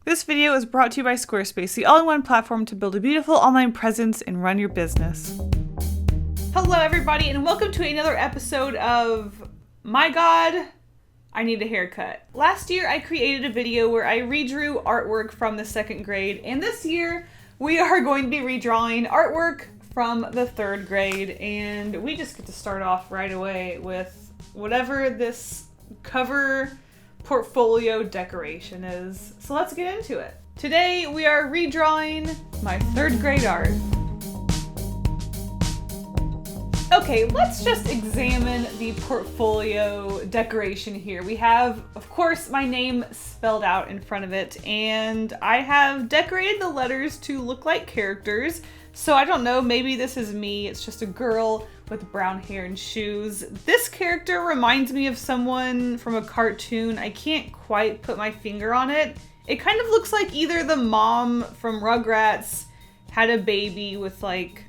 This video is brought to you by Squarespace, the all-in-one platform to build a beautiful online presence and run your business. Hello everybody, and welcome to another episode of My God, I Need a Haircut. Last year I created a video where I redrew artwork from the second grade, and this year we are going to be redrawing artwork from the third grade, and we just get to start off right away with whatever this cover portfolio decoration is. So let's get into it. Today we are redrawing my third grade art. Okay, let's just examine the portfolio decoration here. We have, of course, my name spelled out in front of it, and I have decorated the letters to look like characters. So I don't know, maybe this is me. It's just a girl with brown hair and shoes. This character reminds me of someone from a cartoon. I can't quite put my finger on it. It kind of looks like either the mom from Rugrats had a baby with, like,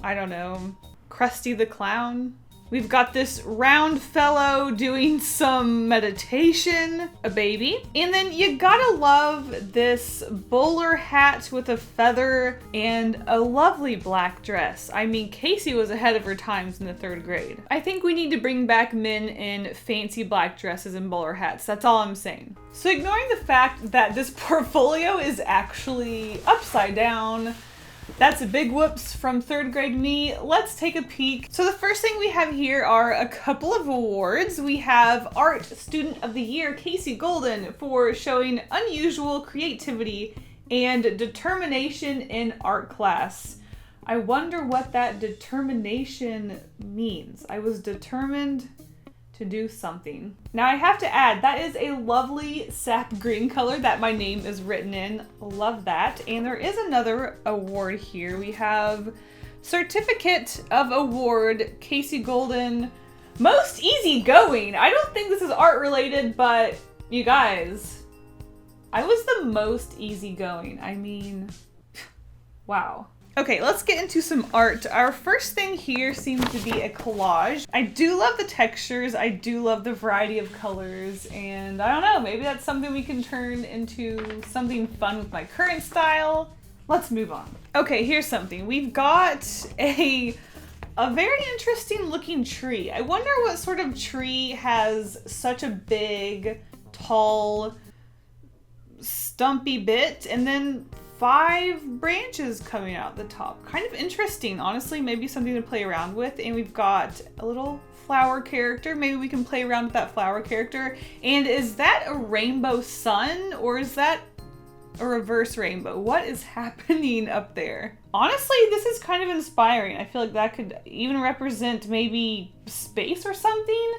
I don't know, Krusty the Clown. We've got this round fellow doing some meditation, a baby. And then you gotta love this bowler hat with a feather and a lovely black dress. I mean, Kasey was ahead of her times in the third grade. I think we need to bring back men in fancy black dresses and bowler hats. That's all I'm saying. So ignoring the fact that this portfolio is actually upside down, that's a big whoops from third grade me. Let's take a peek. So the first thing we have here are a couple of awards. We have Art Student of the Year, Kasey Golden, for showing unusual creativity and determination in art class. I wonder what that determination means. I was determined to do something. Now I have to add, that is a lovely sap green color that my name is written in. Love that. And there is another award here. We have Certificate of Award, Kasey Golden, Most Easygoing. I don't think this is art related, but you guys, I was the most easygoing. I mean, wow. Okay, let's get into some art. Our first thing here seems to be a collage. I do love the textures, I do love the variety of colors, and I don't know, maybe that's something we can turn into something fun with my current style. Let's move on. Okay, here's something. We've got a very interesting looking tree. I wonder what sort of tree has such a big, tall, stumpy bit, and then 5 branches coming out the top. Kind of interesting, honestly. Maybe something to play around with. And we've got a little flower character. Maybe we can play around with that flower character. And is that a rainbow sun, or is that a reverse rainbow? What is happening up there? Honestly, this is kind of inspiring. I feel like that could even represent maybe space or something.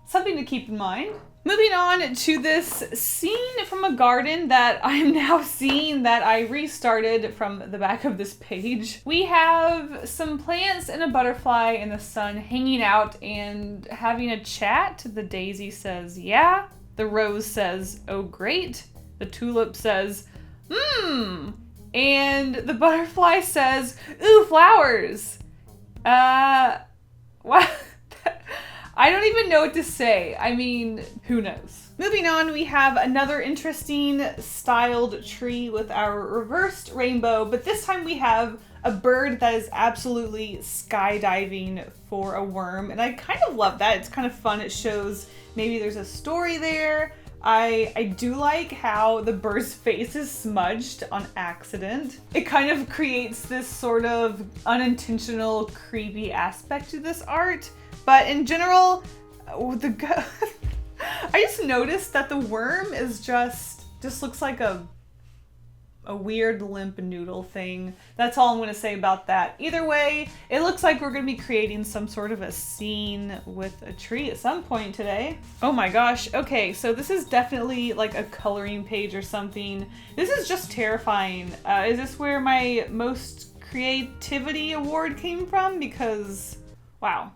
Something to keep in mind. Moving on to this scene from a garden that I'm now seeing that I restarted from the back of this page. We have some plants and a butterfly in the sun hanging out and having a chat. The daisy says, yeah. The rose says, oh great. The tulip says, and the butterfly says, ooh, flowers. What? I don't even know what to say. I mean, who knows? Moving on, we have another interesting styled tree with our reversed rainbow, but this time we have a bird that is absolutely skydiving for a worm, and I kind of love that. It's kind of fun. It shows maybe there's a story there. I do like how the bird's face is smudged on accident. It kind of creates this sort of unintentional, creepy aspect to this art. But in general, I just noticed that the worm is just looks like a weird limp noodle thing. That's all I'm gonna say about that. Either way, it looks like we're gonna be creating some sort of a scene with a tree at some point today. Oh my gosh, okay, so this is definitely like a coloring page or something. This is just terrifying. Is this where my most creativity award came from? Because, wow.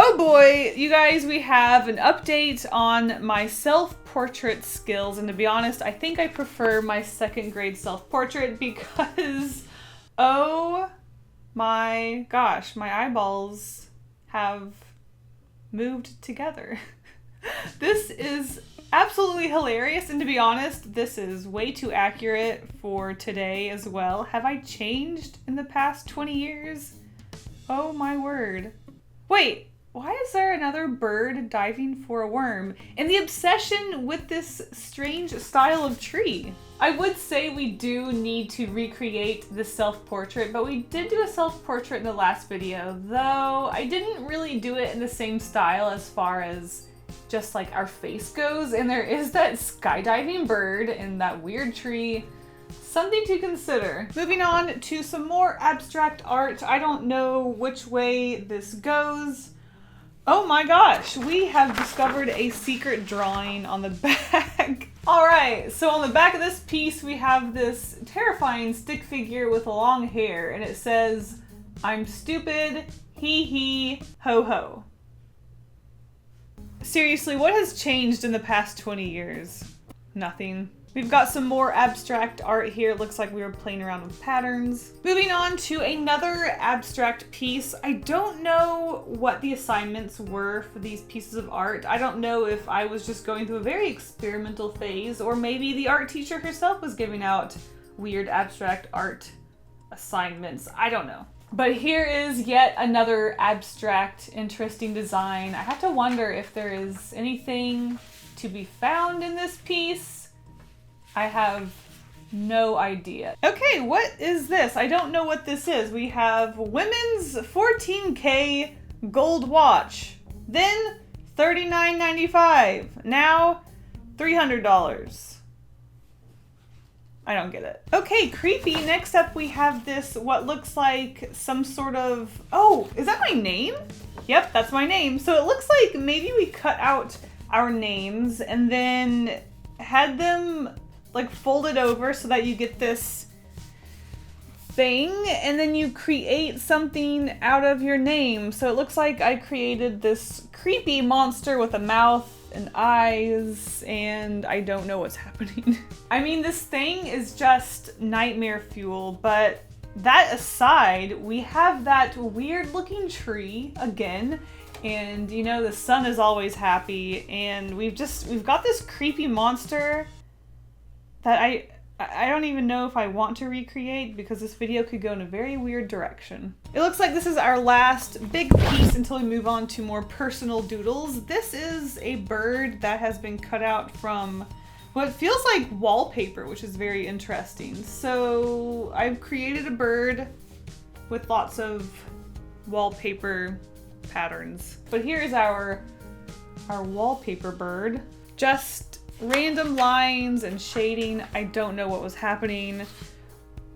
Oh boy, you guys, we have an update on my self-portrait skills, and to be honest, I think I prefer my second grade self-portrait because, oh my gosh, my eyeballs have moved together. This is absolutely hilarious. And to be honest, this is way too accurate for today as well. Have I changed in the past 20 years? Oh my word. Wait, why is there another bird diving for a worm? And the obsession with this strange style of tree. I would say we do need to recreate the self-portrait, but we did do a self-portrait in the last video, though I didn't really do it in the same style as far as just like our face goes, and there is that skydiving bird and that weird tree. Something to consider. Moving on to some more abstract art. I don't know which way this goes. Oh my gosh, we have discovered a secret drawing on the back. All right, so on the back of this piece, we have this terrifying stick figure with long hair, and it says, "I'm stupid, hee hee, ho ho." Seriously, what has changed in the past 20 years? Nothing. We've got some more abstract art here. It looks like we were playing around with patterns. Moving on to another abstract piece. I don't know what the assignments were for these pieces of art. I don't know if I was just going through a very experimental phase, or maybe the art teacher herself was giving out weird abstract art assignments. I don't know. But here is yet another abstract, interesting design. I have to wonder if there is anything to be found in this piece. I have no idea. Okay, what is this? I don't know what this is. We have women's 14K gold watch, then $39.95, now $300. I don't get it. Okay, creepy. Next up we have this, what looks like some sort of, oh, is that my name? Yep, that's my name. So it looks like maybe we cut out our names and then had them like folded over so that you get this thing, and then you create something out of your name. So it looks like I created this creepy monster with a mouth and eyes, and I don't know what's happening. I mean, this thing is just nightmare fuel, but that aside, we have that weird looking tree again, and you know, the sun is always happy, and we've got this creepy monster that I don't even know if I want to recreate, because this video could go in a very weird direction. It looks like this is our last big piece until we move on to more personal doodles. This is a bird that has been cut out from what feels like wallpaper, which is very interesting. So I've created a bird with lots of wallpaper patterns. But here's our wallpaper bird. Just random lines and shading. I don't know what was happening,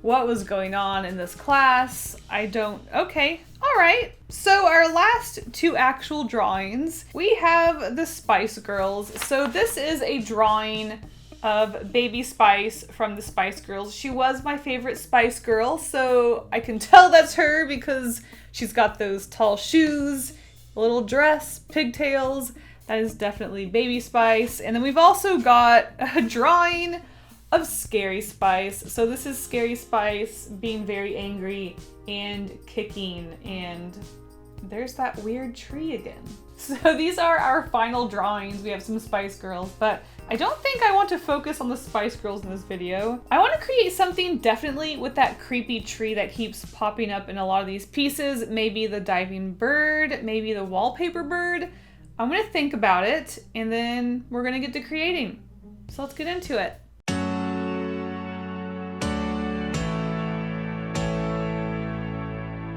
what was going on in this class. Okay, all right. So our last two actual drawings, we have the Spice Girls. So this is a drawing of Baby Spice from the Spice Girls. She was my favorite Spice Girl, so I can tell that's her because she's got those tall shoes, a little dress, pigtails. That is definitely Baby Spice. And then we've also got a drawing of Scary Spice. So this is Scary Spice being very angry and kicking, and there's that weird tree again. So these are our final drawings. We have some Spice Girls, but I don't think I want to focus on the Spice Girls in this video. I want to create something definitely with that creepy tree that keeps popping up in a lot of these pieces. Maybe the diving bird, maybe the wallpaper bird. I'm gonna think about it, and then we're gonna get to creating. So let's get into it.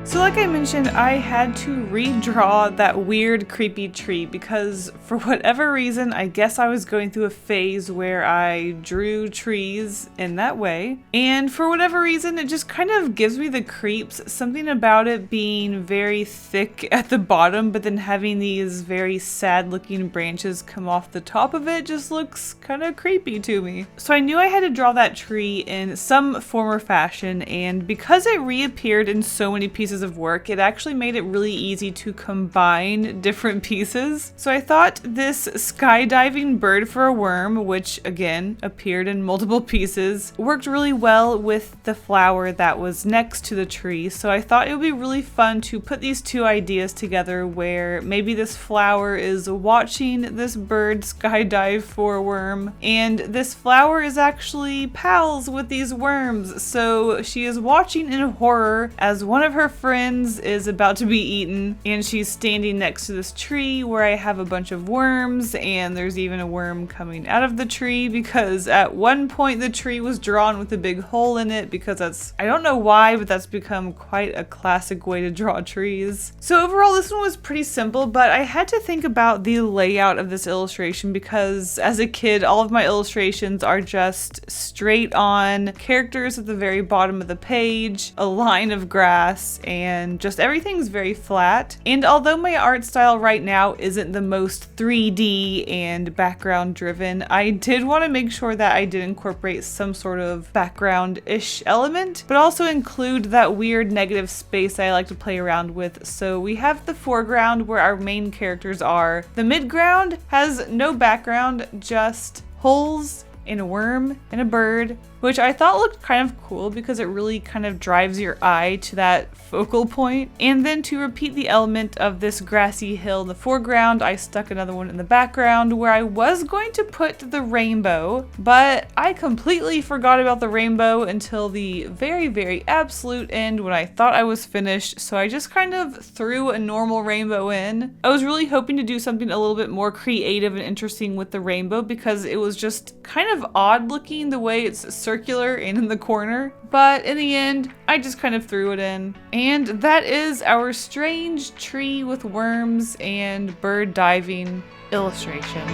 So like I mentioned, I had to redraw that weird creepy tree because for whatever reason, I guess I was going through a phase where I drew trees in that way. And for whatever reason, it just kind of gives me the creeps. Something about it being very thick at the bottom, but then having these very sad looking branches come off the top of it just looks kind of creepy to me. So I knew I had to draw that tree in some form or fashion, and because it reappeared in so many pieces pieces of work, it actually made it really easy to combine different pieces. So I thought this skydiving bird for a worm, which again appeared in multiple pieces, worked really well with the flower that was next to the tree. So I thought it would be really fun to put these two ideas together, where maybe this flower is watching this bird skydive for a worm, and this flower is actually pals with these worms. So she is watching in horror as one of her friends is about to be eaten, and she's standing next to this tree where I have a bunch of worms, and there's even a worm coming out of the tree because at one point the tree was drawn with a big hole in it, because that's, I don't know why, but that's become quite a classic way to draw trees. So overall this one was pretty simple, but I had to think about the layout of this illustration because as a kid all of my illustrations are just straight on characters at the very bottom of the page, a line of grass, and just everything's very flat. And although my art style right now isn't the most 3D and background driven, I did want to make sure that I did incorporate some sort of background-ish element, but also include that weird negative space I like to play around with. So we have the foreground where our main characters are. The midground has no background, just holes and a worm and a bird, which I thought looked kind of cool because it really kind of drives your eye to that focal point. And then to repeat the element of this grassy hill in the foreground, I stuck another one in the background where I was going to put the rainbow, but I completely forgot about the rainbow until the very, very absolute end when I thought I was finished. So I just kind of threw a normal rainbow in. I was really hoping to do something a little bit more creative and interesting with the rainbow because it was just kind of odd looking the way it's circular and in the corner, but in the end I just kind of threw it in. And that is our strange tree with worms and bird diving illustration.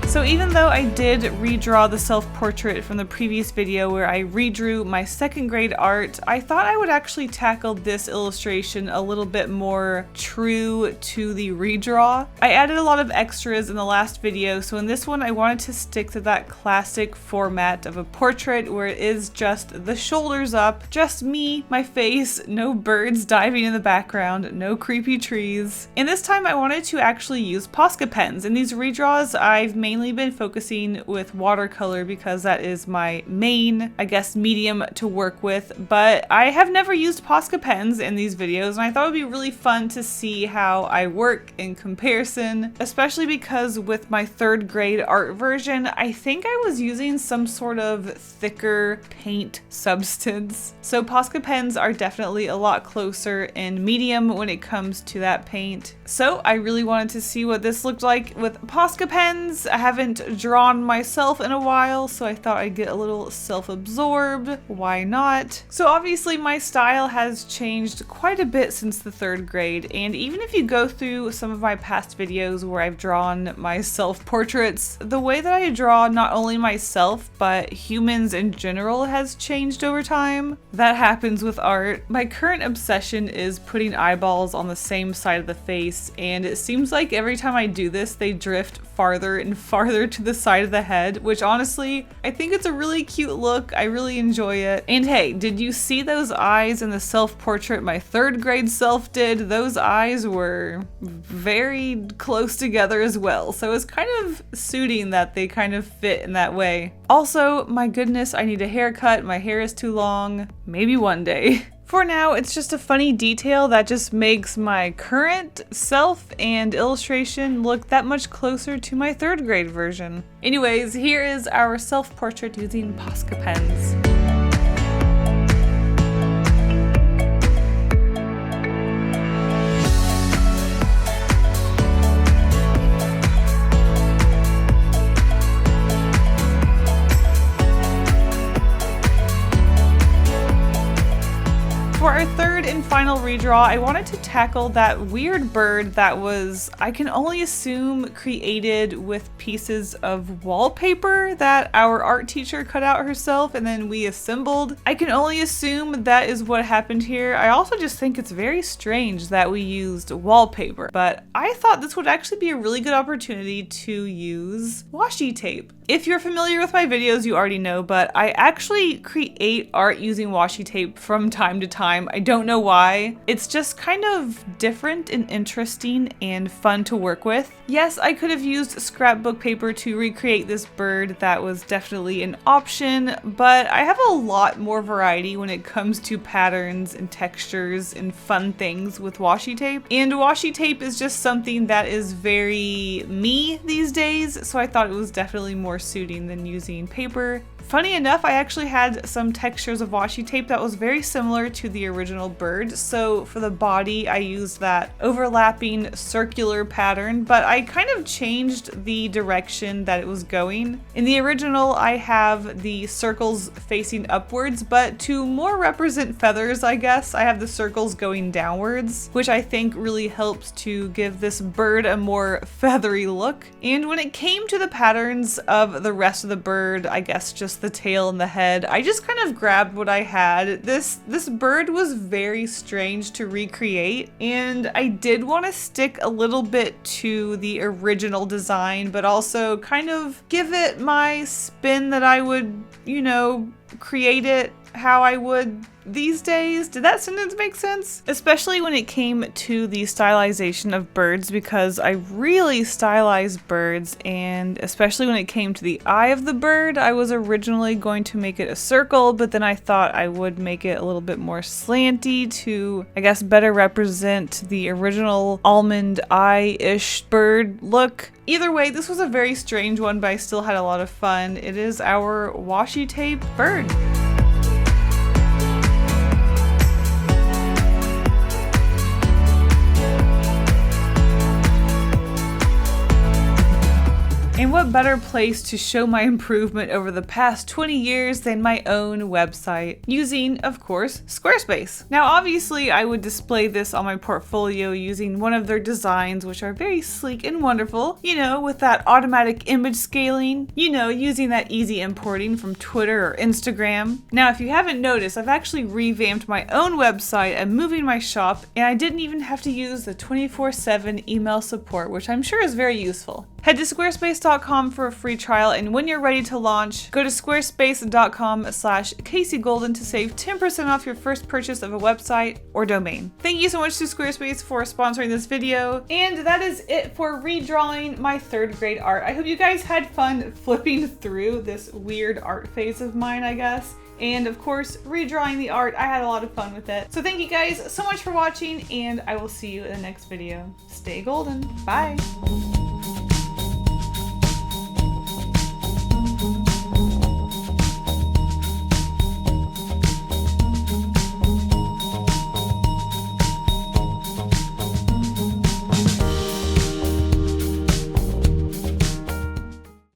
So even though I did redraw the self-portrait from the previous video where I redrew my second grade art, I thought I would actually tackle this illustration a little bit more true to the redraw. I added a lot of extras in the last video, so in this one I wanted to stick to that classic format of a portrait where it is just the shoulders up, just me, my face, no birds diving in the background, no creepy trees. And this time I wanted to actually use Posca pens. In these redraws I've mainly been focusing with watercolor because that is my main, I guess, medium to work with, but I have never used Posca pens in these videos, and I thought it would be really fun to see how I work in comparison, especially because with my third grade art version, I think I was using some sort of thicker paint substance. So Posca pens are definitely a lot closer in medium when it comes to that paint. So I really wanted to see what this looked like with Posca pens. I haven't drawn myself in a while, so I thought I'd get a little self-absorbed. Why not? So obviously my style has changed quite a bit since the third grade, and even if you go through some of my past videos where I've drawn my self-portraits, the way that I draw not only myself but humans in general has changed over time. That happens with art. My current obsession is putting eyeballs on the same side of the face, and it seems like every time I do this they drift farther and farther to the side of the head, which honestly, I think it's a really cute look. I really enjoy it. And hey, did you see those eyes in the self-portrait my third grade self did? Those eyes were very close together as well, so it's kind of suiting that they kind of fit in that way. Also, my goodness, I need a haircut. My hair is too long. Maybe one day. For now, it's just a funny detail that just makes my current self and illustration look that much closer to my third grade version. Anyways, here is our self-portrait using Posca pens. For our third and final redraw, I wanted to tackle that weird bird that was, I can only assume, created with pieces of wallpaper that our art teacher cut out herself and then we assembled. I can only assume that is what happened here. I also just think it's very strange that we used wallpaper, but I thought this would actually be a really good opportunity to use washi tape. If you're familiar with my videos, you already know, but I actually create art using washi tape from time to time. I don't know why. It's just kind of different and interesting and fun to work with. Yes, I could have used scrapbook paper to recreate this bird. That was definitely an option, but I have a lot more variety when it comes to patterns and textures and fun things with washi tape. And washi tape is just something that is very me these days, so I thought it was definitely more suiting than using paper. Funny enough, I actually had some textures of washi tape that was very similar to the original bird. So for the body, I used that overlapping circular pattern, but I kind of changed the direction that it was going. In the original, I have the circles facing upwards, but to more represent feathers, I guess, I have the circles going downwards, which I think really helps to give this bird a more feathery look. And when it came to the patterns of the rest of the bird, I guess just the tail and the head, I just kind of grabbed what I had. This bird was very strange to recreate, and I did want to stick a little bit to the original design, but also kind of give it my spin that I would, you know, create it how I would these days. Did that sentence make sense? Especially when it came to the stylization of birds, because I really stylized birds, and especially when it came to the eye of the bird, I was originally going to make it a circle, but then I thought I would make it a little bit more slanty to, I guess, better represent the original almond eye-ish bird look. Either way, this was a very strange one, but I still had a lot of fun. It is our washi tape bird. And what better place to show my improvement over the past 20 years than my own website, using, of course, Squarespace. Now, obviously, I would display this on my portfolio using one of their designs, which are very sleek and wonderful, you know, with that automatic image scaling, you know, using that easy importing from Twitter or Instagram. Now, if you haven't noticed, I've actually revamped my own website and moving my shop, and I didn't even have to use the 24/7 email support, which I'm sure is very useful. Head to squarespace.com for a free trial, and when you're ready to launch, go to squarespace.com/CaseyGolden to save 10% off your first purchase of a website or domain. Thank you so much to Squarespace for sponsoring this video, and that is it for redrawing my 3rd grade art. I hope you guys had fun flipping through this weird art phase of mine, I guess. And of course, redrawing the art, I had a lot of fun with it. So thank you guys so much for watching, and I will see you in the next video. Stay golden. Bye.